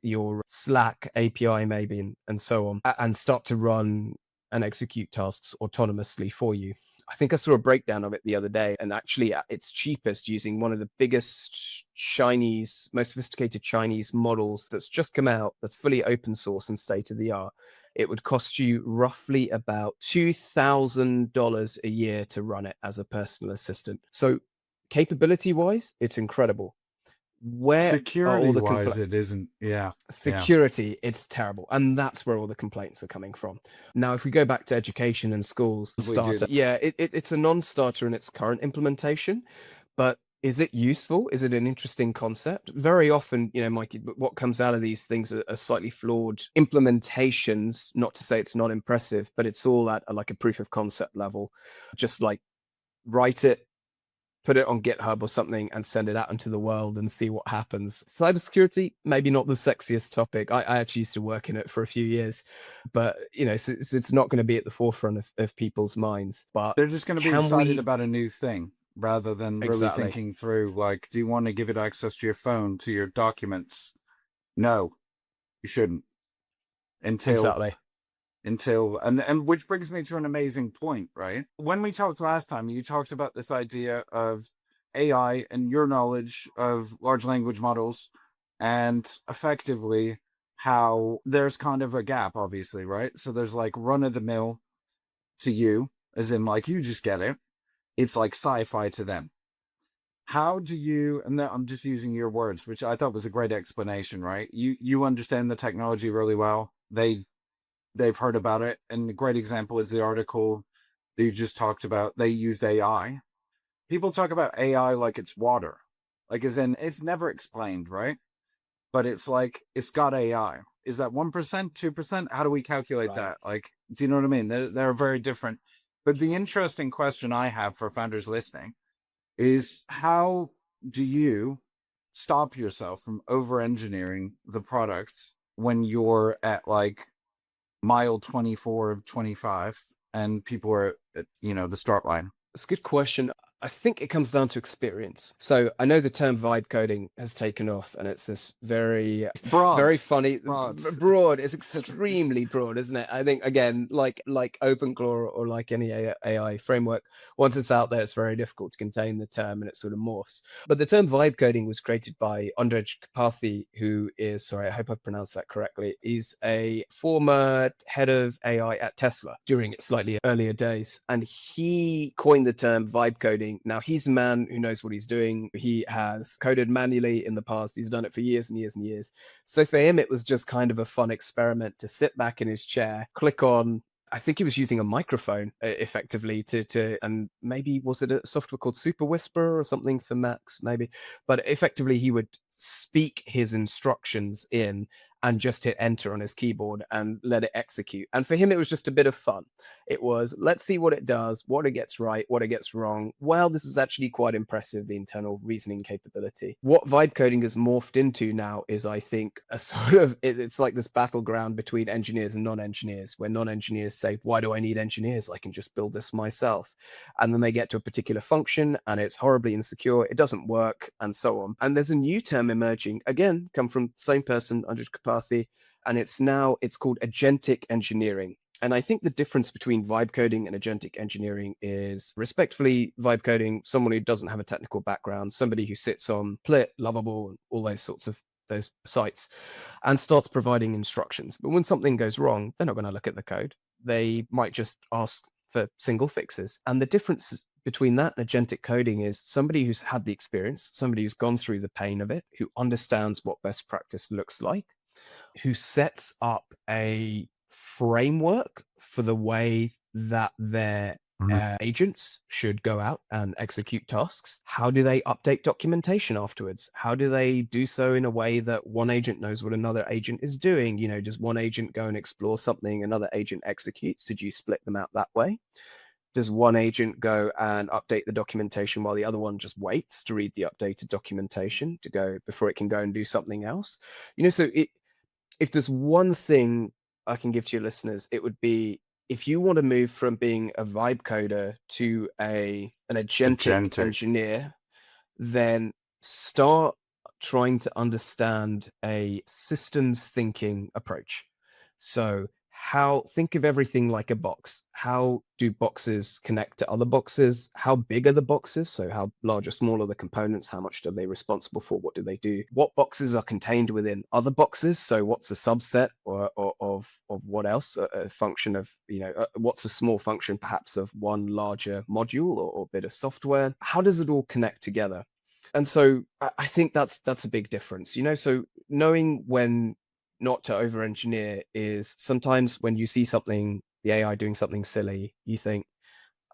your Slack API maybe, and so on, and start to run and execute tasks autonomously for you. I think I saw a breakdown of it the other day, and actually at its cheapest, using one of the biggest Chinese, most sophisticated Chinese models that's just come out, that's fully open source and state of the art, it would cost you roughly about $2,000 a year to run it as a personal assistant. So capability wise, it's incredible. Where are all Security the wise, it isn't. Yeah. Yeah. security? It's terrible, and that's where all the complaints are coming from. Now if we go back to education and schools, We do starter, that. yeah, it's a non-starter in its current implementation, but is it useful? Is it an interesting concept? Very often, Mikey, what comes out of these things are slightly flawed implementations. Not to say it's not impressive, but it's all at like a proof of concept level. Just like write it, put it on GitHub or something, and send it out into the world and see what happens. Cybersecurity, maybe not the sexiest topic. I actually used to work in it for a few years, but so it's not going to be at the forefront of people's minds. But They're just going to be can excited we about a new thing rather than really exactly? thinking through, like, do you want to give it access to your phone, to your documents? No, you shouldn't. Until Exactly. and which brings me to an amazing point, right? When we talked last time, you talked about this idea of AI and your knowledge of large language models, and effectively how there's kind of a gap, obviously, right? So there's like run of the mill to you, as in like you just get it. It's like sci-fi to them. How do you, and I'm just using your words, which I thought was a great explanation, right? You understand the technology really well. They've heard about it, and a great example is the article that you just talked about. They used AI. People talk about AI like it's water, like as in it's never explained, right? But it's like it's got AI. Is that 1%, 2%? How do we calculate Right. that? Like, do you know what I mean? They're very different. But the interesting question I have for founders listening is, how do you stop yourself from over engineering the product when you're at like mile 24 of 25 and people are at, the start line? It's a good question. I think it comes down to experience. So I know the term vibe coding has taken off, and it's this very, Broad. very funny, Broad. broad. It's extremely broad, isn't it? I think again, like OpenClaw or like any AI framework, once it's out there, it's very difficult to contain the term, and it sort of morphs. But the term vibe coding was created by Andrej Karpathy, who is, sorry, I hope I pronounced that correctly. He's a former head of AI at Tesla during its slightly earlier days, and he coined the term vibe coding. Now, he's a man who knows what he's doing. He has coded manually in the past. He's done it for years and years and years. So for him, it was just kind of a fun experiment to sit back in his chair, click on, I think he was using a microphone effectively and maybe was it a software called Super Whisper or something for Macs, maybe. But effectively, he would speak his instructions in and just hit enter on his keyboard and let it execute. And for him, it was just a bit of fun. It was, let's see what it does, what it gets right, what it gets wrong. Well, this is actually quite impressive, the internal reasoning capability. What vibe coding has morphed into now is, I think, a sort of, it's like this battleground between engineers and non-engineers, where non-engineers say, why do I need engineers? I can just build this myself. And then they get to a particular function and it's horribly insecure, it doesn't work, and so on. And there's a new term emerging, again, come from the same person, Andrej Karpathy, and it's called agentic engineering. And I think the difference between vibe coding and agentic engineering is, respectfully, vibe coding, someone who doesn't have a technical background, somebody who sits on Plit, Lovable, and all those sorts of those sites and starts providing instructions. But when something goes wrong, they're not going to look at the code. They might just ask for single fixes. And the difference between that and agentic coding is somebody who's had the experience, somebody who's gone through the pain of it, who understands what best practice looks like, who sets up a framework for the way that their Mhm. agents should go out and execute tasks. How do they update documentation afterwards? How do they do so in a way that one agent knows what another agent is doing? Does one agent go and explore something another agent executes? Did you split them out that way? Does one agent go and update the documentation while the other one just waits to read the updated documentation to go before it can go and do something else? If there's one thing I can give to your listeners, it would be, if you want to move from being a vibe coder to an agentic Agentic. engineer, then start trying to understand a systems thinking approach. So think of everything like a box. How do boxes connect to other boxes? How big are the boxes? So how large or small are the components? How much are they responsible for? What do they do? What boxes are contained within other boxes? So what's a subset of what else? A function of, what's a small function perhaps of one larger module or bit of software? How does it all connect together? And so I think that's a big difference. So knowing when not to over engineer is, sometimes when you see something, the AI doing something silly, you think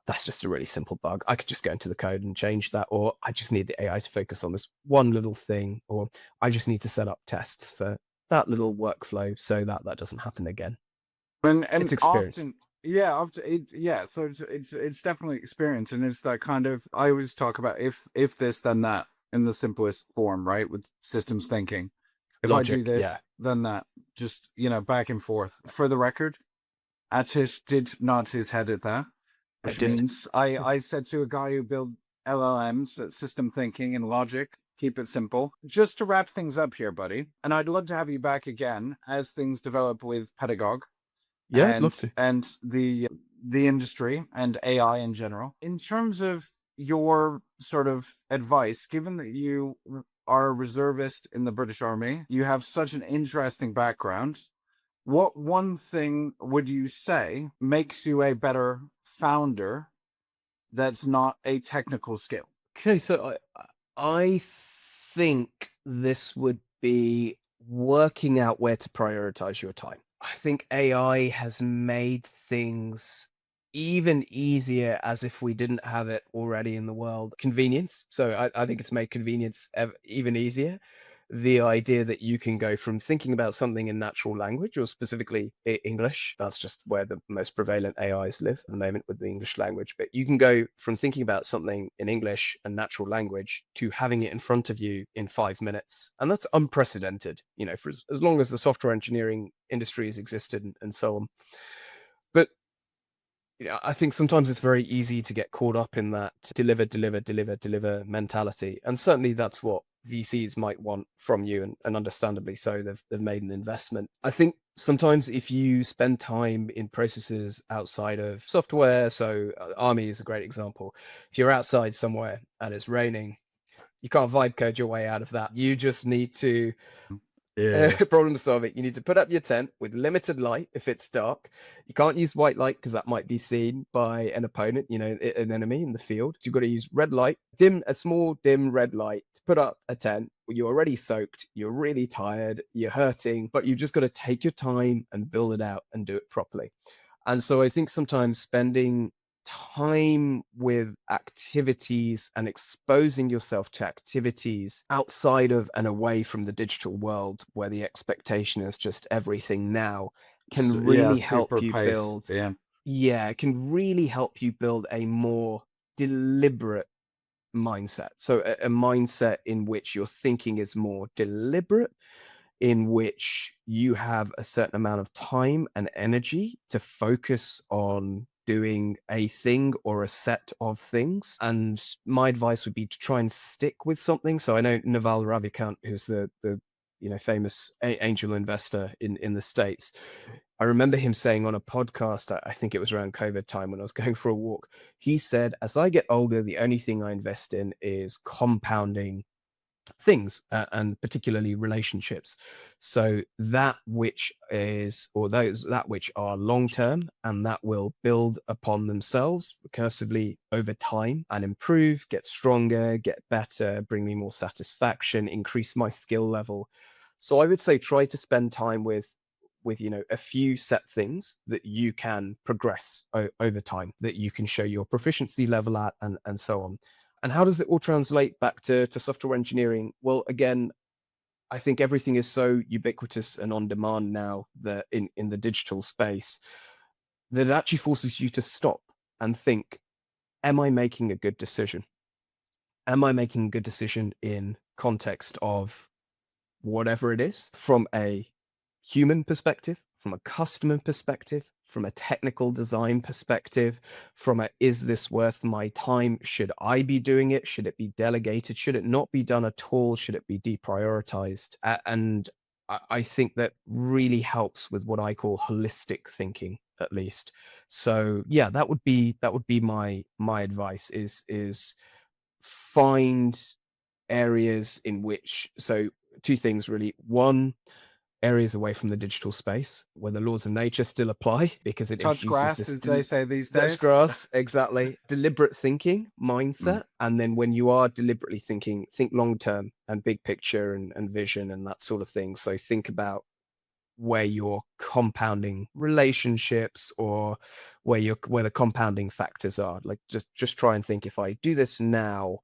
that's just a really simple bug. I could just go into the code and change that, or I just need the AI to focus on this one little thing, or I just need to set up tests for that little workflow so that that doesn't happen again. And It's experience. often, yeah, yeah. So it's definitely experience, and it's that kind of, I always talk about if this then that in the simplest form, right? With systems thinking. If I do Logic, yeah. this, then that. Just back and forth. For the record, Aatish did nod his head at that, I which did. means I said to a guy who built LLMs, system thinking and logic, keep it simple. Just to wrap things up here, buddy, and I'd love to have you back again as things develop with Pedagogue Yeah, love to. and the industry and AI in general. In terms of your sort of advice, given that you are a reservist in the British Army, you have such an interesting background. What one thing would you say makes you a better founder that's not a technical skill? Okay, so I think this would be working out where to prioritize your time. I think AI has made things even easier, as if we didn't have it already in the world. Convenience. So I think it's made convenience even easier. The idea that you can go from thinking about something in natural language, or specifically English, that's just where the most prevalent AIs live at the moment, with the English language. But you can go from thinking about something in English and natural language to having it in front of you in 5 minutes. And that's unprecedented, for as long as the software engineering industry has existed, and so on. But I think sometimes it's very easy to get caught up in that deliver, deliver, deliver, deliver mentality. And certainly that's what VCs might want from you, and understandably so. They've made an investment. I think sometimes if you spend time in processes outside of software, so Army is a great example. If you're outside somewhere and it's raining, you can't vibe code your way out of that. You just need to Yeah. problem solving. You need to put up your tent with limited light if it's dark. You can't use white light because that might be seen by an opponent, an enemy in the field. So you've got to use red light, a small dim red light to put up a tent. You're already soaked, you're really tired, you're hurting, but you've just got to take your time and build it out and do it properly. And so I think sometimes spending time with activities and exposing yourself to activities outside of and away from the digital world, where the expectation is just everything now, can Yeah, really help super you pace. build. Yeah. Yeah, it can really help you build a more deliberate mindset. So a mindset in which your thinking is more deliberate, in which you have a certain amount of time and energy to focus on doing a thing or a set of things. And my advice would be to try and stick with something. So I know Naval Ravikant, who's the famous angel investor in the States. I remember him saying on a podcast, I think it was around COVID time when I was going for a walk, he said, as I get older, the only thing I invest in is compounding things, and particularly relationships. So that which is, or those that which are long term, and that will build upon themselves recursively over time and improve, get stronger, get better, bring me more satisfaction, increase my skill level. So I would say try to spend time with with, a few set things that you can progress over time, that you can show your proficiency level at, and so on. And how does it all translate back to software engineering? Well, again, I think everything is so ubiquitous and on demand now, that in the digital space, that it actually forces you to stop and think, am I making a good decision? Am I making a good decision in context of whatever it is, from a human perspective, from a customer perspective, from a technical design perspective, from a, is this worth my time? Should I be doing it? Should it be delegated? Should it not be done at all? Should it be deprioritized? And I think that really helps with what I call holistic thinking, at least. So yeah, that would be my advice, is find areas in which, so two things really. One, areas away from the digital space where the laws of nature still apply, because it Touch introduces grass, this as they say these touch days. grass, exactly, deliberate thinking Mm. mindset. And then when you are deliberately thinking, think long term and big picture, and vision and that sort of thing. So think about where you're compounding relationships, or where the compounding factors are. Like, just try and think, if I do this now,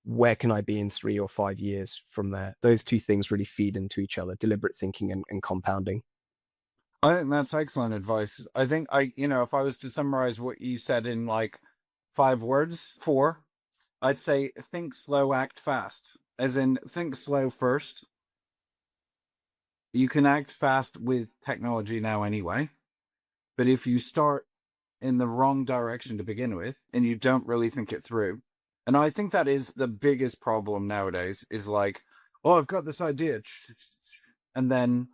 where can I be in 3 or 5 years from there? Those two things really feed into each other: deliberate thinking and compounding. I think that's excellent advice. I think if I was to summarize what you said in like 5 words, four, I'd say think slow, act fast. As in, think slow first. You can act fast with technology now anyway. But if you start in the wrong direction to begin with and you don't really think it through, and I think that is the biggest problem nowadays, is like, oh, I've got this idea. And then,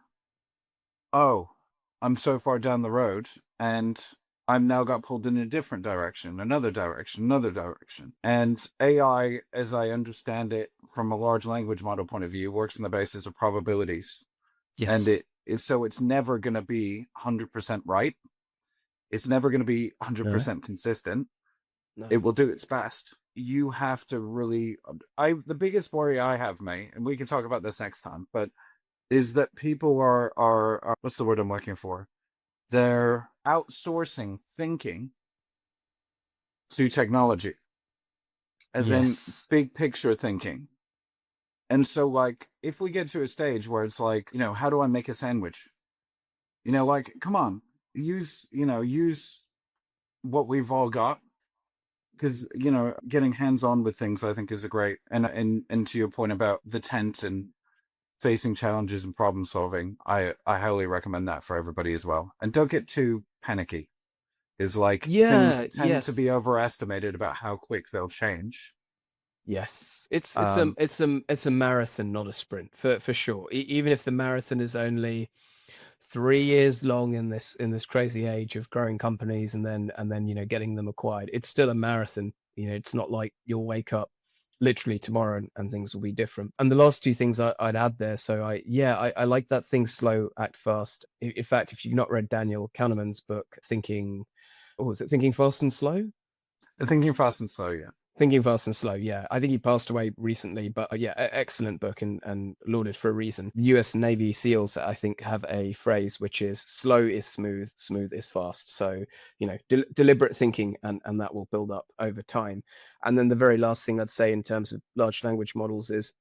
oh, I'm so far down the road and I'm now got pulled in a different direction, another direction, another direction. And AI, as I understand it from a large language model point of view, works on the basis of probabilities. And Yes. so it's never going to be 100% right. It's never going to be No. 100% consistent. No. It will do its best. You have to really, the biggest worry I have, mate, and we can talk about this next time, but is that people are what's the word I'm looking for? They're outsourcing thinking to technology, as in Yes. big picture thinking. And so, like, if we get to a stage where it's like, how do I make a sandwich? Like, come on, use what we've all got, because getting hands on with things, I think, is a great, and to your point about the tent and facing challenges and problem solving, I highly recommend that for everybody as well. And don't get too panicky. Is like, things Yeah. tend to be Yes. overestimated about how quick they'll change. Yes, it's a Um, it's a it's a marathon, not a sprint, for sure. Even if the marathon is only 3 years long, in this crazy age of growing companies, and then getting them acquired, it's still a marathon. It's not like you'll wake up literally tomorrow, and things will be different. And the last two things I'd add there. So I like that: think slow, act fast. In fact, if you've not read Daniel Kahneman's book, Thinking, or was it Thinking Fast and Slow? Thinking fast and slow, yeah. Thinking Fast and Slow, yeah. I think he passed away recently, but yeah, excellent book, and lauded for a reason. The US Navy SEALs, I think, have a phrase which is slow is smooth, smooth is fast. So, deliberate thinking, and that will build up over time. And then the very last thing I'd say in terms of large language models is,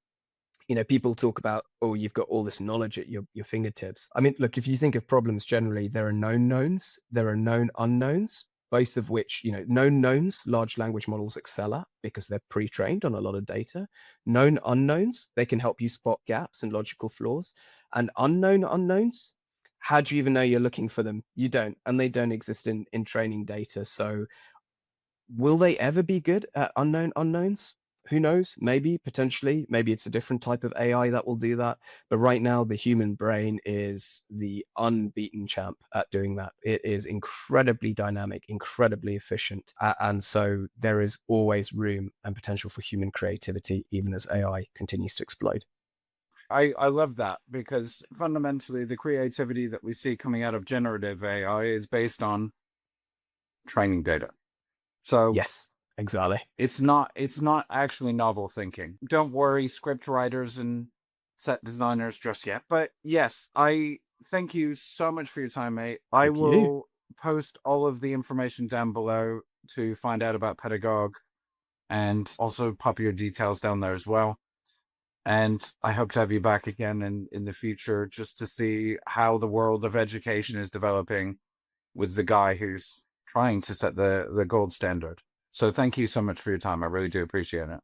people talk about, oh, you've got all this knowledge at your fingertips. I mean, look, if you think of problems generally, there are known knowns, there are known unknowns, both of which, known knowns, large language models excel at because they're pre-trained on a lot of data. Known unknowns, they can help you spot gaps and logical flaws. And unknown unknowns, how do you even know you're looking for them? You don't, and they don't exist in training data. So will they ever be good at unknown unknowns? Who knows? Maybe, potentially. Maybe it's a different type of AI that will do that. But right now, the human brain is the unbeaten champ at doing that. It is incredibly dynamic, incredibly efficient. And so there is always room and potential for human creativity, even as AI continues to explode. I love that, because fundamentally the creativity that we see coming out of generative AI is based on training data. So Yes, exactly. it's not actually novel thinking. Don't worry, script writers and set designers, just yet. But yes, thank you so much for your time, mate. I Thank you. will post all of the information down below to find out about Pedagogue, and also pop your details down there as well. And I hope to have you back again in the future, just to see how the world of education is developing with the guy who's trying to set the gold standard. So thank you so much for your time. I really do appreciate it.